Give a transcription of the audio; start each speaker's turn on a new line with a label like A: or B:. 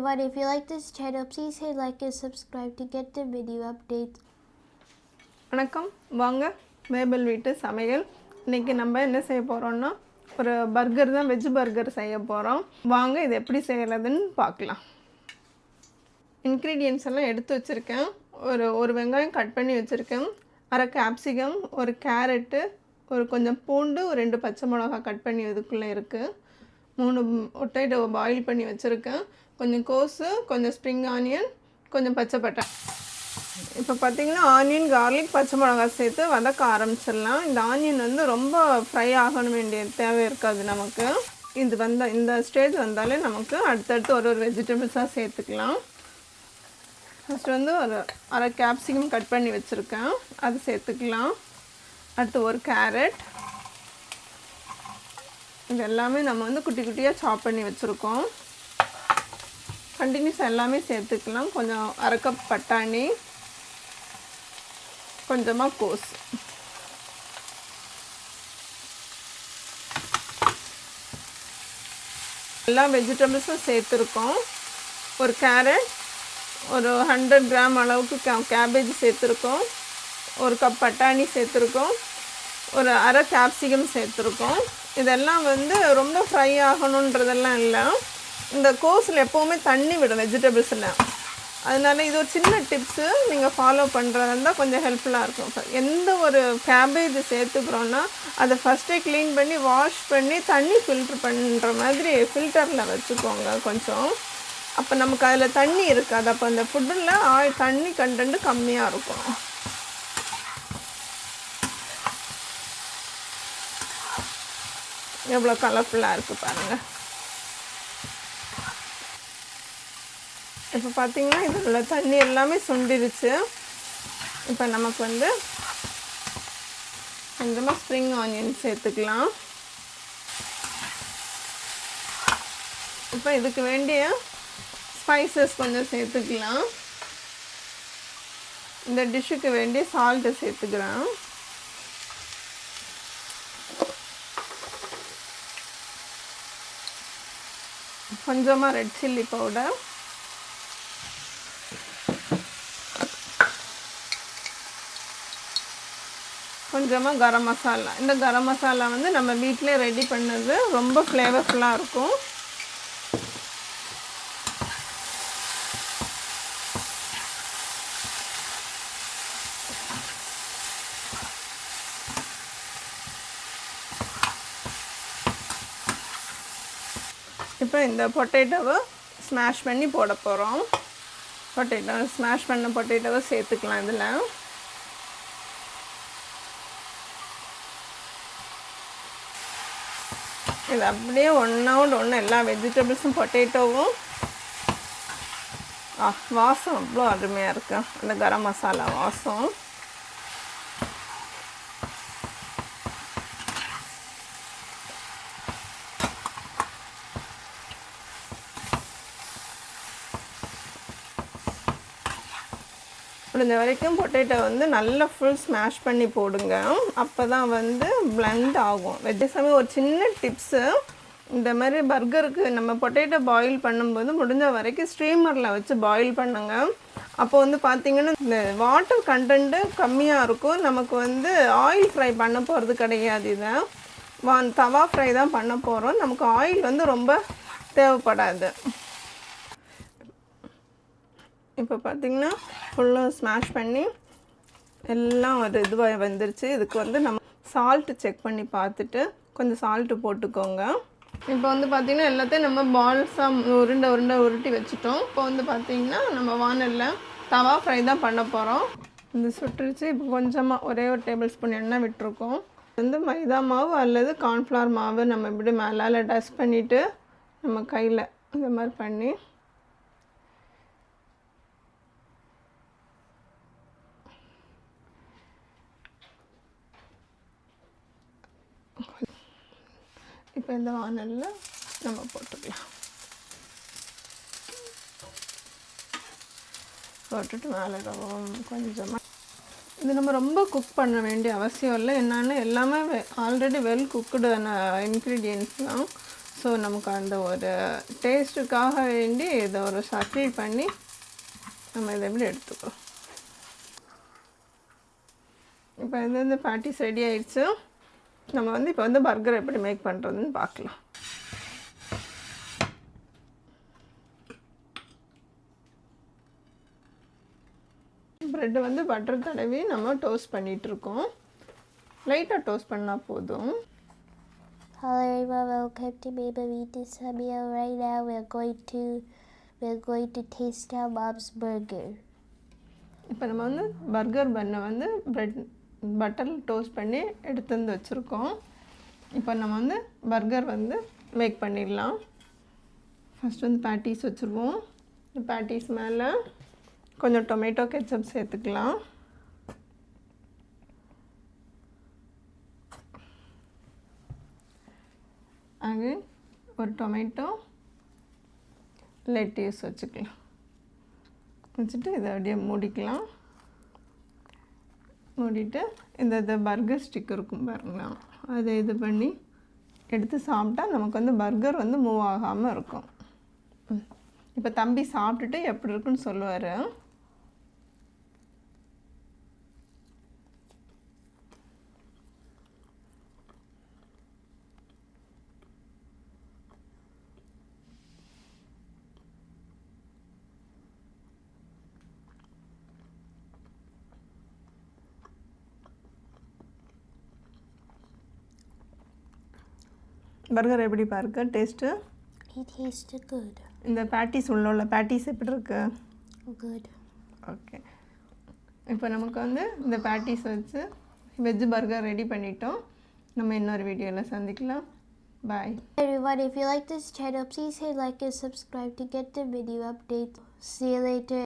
A: But if you like this channel, please hit like and subscribe to get the video updates.
B: வணக்கம் வாங்க Mabel வீட்டு சமையல். இன்னைக்கு நம்ம என்ன செய்ய போறோம்னா ஒரு பர்கர் தான், வெஜ் பர்கர் செய்ய போறோம். வாங்க இது எப்படி செய்யறதுன்னு பார்க்கலாம். இன்கிரிடியன்ட்ஸ் எல்லாம் எடுத்து வச்சிருக்கேன். ஒரு வெங்காயம் கட் பண்ணி வச்சிருக்கேன், அரை கேப்சிகம், ஒரு கேரட்டு, ஒரு கொஞ்சம் பூண்டு, ஒரு 2 பச்சை மிளகாய் கட் பண்ணி இதுக்குள்ளே இருக்குது, 3 பொட்டேட்டோ பாயில் பண்ணி வச்சுருக்கேன், கொஞ்சம் கோஸு, கொஞ்சம் ஸ்ப்ரிங் ஆனியன், கொஞ்சம் பச்சை பட்டாணி. இப்போ பார்த்திங்கன்னா ஆனியன், கார்லிக், பச்சை மிளகாய் சேர்த்து வதக்க ஆரம்பிச்சிடலாம். இந்த ஆனியன் வந்து ரொம்ப ஃப்ரை ஆகணும் வேண்டிய தேவை இருக்காது நமக்கு. இது இந்த ஸ்டேஜ் வந்தாலே நமக்கு அடுத்தடுத்து ஒரு வெஜிடபிள்ஸாக சேர்த்துக்கலாம். ஃபஸ்ட்டு வந்து ஒரு அரை கேப்சிகம் கட் பண்ணி வச்சுருக்கேன், அது சேர்த்துக்கலாம். அடுத்து ஒரு கேரட், இது எல்லாமே நம்ம வந்து குட்டி குட்டியாக சாப் பண்ணி வச்சுருக்கோம். கண்டினியூஸாக எல்லாமே சேர்த்துக்கலாம். கொஞ்சம் அரை கப் பட்டாணி, கொஞ்சமாக கோஸ், எல்லா வெஜிடபிள்ஸும் சேர்த்துருக்கோம். ஒரு கேரட், ஒரு 100 கிராம் அளவுக்கு கேபேஜ் சேர்த்துருக்கோம், ஒரு கப் பட்டாணி சேர்த்துருக்கோம், ஒரு அரை கேப்சிகம் சேர்த்துருக்கோம். இதெல்லாம் வந்து ரொம்ப ஃப்ரை ஆகணுன்றதெல்லாம் இல்லை. இந்த கோஸில் எப்போவுமே தண்ணி விடும் வெஜிடபிள்ஸில், அதனால இது ஒரு சின்ன டிப்ஸு நீங்கள் ஃபாலோ பண்ணுறதா இருந்தால் கொஞ்சம் ஹெல்ப்ஃபுல்லாக இருக்கும். எந்த ஒரு கேபேஜ் சேர்த்துக்கிறோன்னா அதை ஃபஸ்ட்டே க்ளீன் பண்ணி வாஷ் பண்ணி தண்ணி ஃபில்ட்ரு பண்ணுற மாதிரி ஃபில்டரில் வச்சுக்கோங்க கொஞ்சம். அப்போ நமக்கு அதில் தண்ணி இருக்காது, அப்போ அந்த ஃபுட்டில் தண்ணி கண்டென்ட்டு கம்மியாக இருக்கும். எவ்வளோ கலர்ஃபுல்லாக இருக்குது பாருங்கள். இப்போ பார்த்திங்கன்னா இதில் தண்ணி எல்லாமே சுண்டிருச்சு. இப்போ நமக்கு வந்து கொஞ்சமாக ஸ்ப்ரிங் ஆனியன் சேர்த்துக்கலாம். இப்போ இதுக்கு வேண்டிய ஸ்பைசஸ் கொஞ்சம் சேர்த்துக்கலாம். இந்த டிஷ்ஷுக்கு வேண்டிய சால்ட்டு சேர்த்துக்கிறேன். கொஞ்சமாக ரெட் சில்லி பவுடர், கொஞ்சமாக கரம் மசாலா. இந்த கரம் மசாலா வந்து நம்ம வீட்டிலே ரெடி பண்ணது, ரொம்ப ஃப்ளேவர்ஃபுல்லாக இருக்கும். இப்போ இந்த பொட்டேட்டோவை ஸ்மாஷ் பண்ணி போட போகிறோம். ஸ்மாஷ் பண்ண பொட்டேட்டோவை சேர்த்துக்கலாம் இதில். இது அப்படியே ஒன்றோடு ஒன்று எல்லா வெஜிடபிள்ஸும் பொட்டேட்டோவும் வாசம் அவ்வளோ அருமையாக இருக்குது, அந்த கரம் மசாலா வாசம். முடிஞ்ச வரைக்கும் பொட்டேட்டோ வந்து நல்லா ஃபுல் ஸ்மாஷ் பண்ணி போடுங்க, அப்போ தான் வந்து பிளெண்ட் ஆகும். வெஜ்ஜசாமே ஒரு சின்ன டிப்ஸு, இந்த மாதிரி பர்கருக்கு நம்ம பொட்டேட்டோ பாயில் பண்ணும்போது முடிஞ்ச வரைக்கும் ஸ்ட்ரீமரில் வச்சு பாயில் பண்ணுங்க. அப்போ வந்து பார்த்திங்கன்னா இந்த வாட்டர் கண்டென்ட்டு கம்மியாக இருக்கும். நமக்கு வந்து ஆயில் ஃப்ரை பண்ண போகிறது கிடையாது, இதை தவா ஃப்ரை தான் பண்ண போகிறோம். நமக்கு ஆயில் வந்து ரொம்ப தேவைப்படாது. இப்போ பார்த்திங்கன்னா ஃபுல்லாக ஸ்மாஷ் பண்ணி எல்லாம் ஒரு இதுவாக வந்துருச்சு. இதுக்கு வந்து நம்ம சால்ட்டு செக் பண்ணி பார்த்துட்டு கொஞ்சம் சால்ட்டு போட்டுக்கோங்க. இப்போ வந்து பார்த்திங்கன்னா எல்லாத்தையும் நம்ம பால்ஸாக உருட்டி வச்சுட்டோம். இப்போ வந்து பார்த்திங்கன்னா நம்ம வானலில் தவா ஃப்ரை தான் பண்ண போகிறோம். இது சுட்டுருச்சு. இப்போ கொஞ்சமாக ஒரே ஒரு டேபிள் ஸ்பூன் எண்ணெய் விட்டுருக்கோம். வந்து மைதா மாவு அல்லது கார்ன்ஃப்ளவர் மாவு நம்ம இப்படி மேலே டஸ்ட் பண்ணிவிட்டு நம்ம கையில் இந்த மாதிரி பண்ணி இப்போ இந்த வானலில் நம்ம போட்டுக்கலாம். போட்டுட்டு மேலே கொஞ்சமாக இது நம்ம ரொம்ப குக் பண்ண வேண்டிய அவசியம் இல்லை. என்னென்னா எல்லாமே ஆல்ரெடி வெல் குக்குடான இன்க்ரீடியன்ஸ் தான். ஸோ நமக்கு அந்த ஒரு டேஸ்ட்டுக்காக வேண்டி இதை ஒரு ஷஃபில் பண்ணி நம்ம இதை எப்படி எடுத்துக்கிறோம். இப்போ இது வந்து பேட்டிஸ் ரெடி ஆயிடுச்சு. நம்ம வந்து இப்போ வந்து பர்கர் எப்படி மேக் பண்ணுறதுன்னு பார்க்கலாம். ப்ரெட்டு வந்து பட்டர் தடவி நம்ம டோஸ்ட் பண்ணிகிட்ருக்கோம். லைட்டாக டோஸ்ட் பண்ணால் போதும்.
A: Hello everyone, welcome to Mabel, Veetu, Samayal. Right now we're going to taste our mom's burger.
B: இப்போ நம்ம வந்து பர்கர் பண்ணை வந்து பட்டரில் டோஸ்ட் பண்ணி எடுத்து வந்து வச்சுருக்கோம். இப்போ நம்ம வந்து பர்கர் வந்து மேக் பண்ணிடலாம். ஃபஸ்ட் வந்து பேட்டிஸ் வச்சுருவோம். பேட்டிஸ் மேலே கொஞ்சம் டொமேட்டோ கெச்சப் சேர்த்துக்கலாம். அகைன் ஒரு டொமேட்டோ லெட்டஸ் வச்சுக்கலாம். வச்சுட்டு இதை அப்படியே மூடிக்கலாம். மூடிட்டு இந்த பர்கர் ஸ்டிக் இருக்கும் பாருங்களா, அதை இது பண்ணி எடுத்து சாப்பிட்டா நமக்கு வந்து பர்கர் வந்து மூவ் ஆகாமல் இருக்கும். இப்போ தம்பி சாப்பிட்டுட்டு எப்படி இருக்குன்னு சொல்லுவார். பர்கர் எப்படி பாருங்க டேஸ்ட்டு?
A: It tasted good.
B: இந்த பேட்டிஸ் உள்ள பேட்டிஸ் எப்படி இருக்கு?
A: Good.
B: ஓகே, இப்போ நமக்கு வந்து இந்த பேட்டிஸ் வச்சு வெஜ் பர்கர் ரெடி பண்ணிட்டோம். நம்ம இன்னொரு வீடியோவில் சந்திக்கலாம். Bye.
A: Everyone, if you like this channel, please hit like and subscribe to get the video updates. See you later.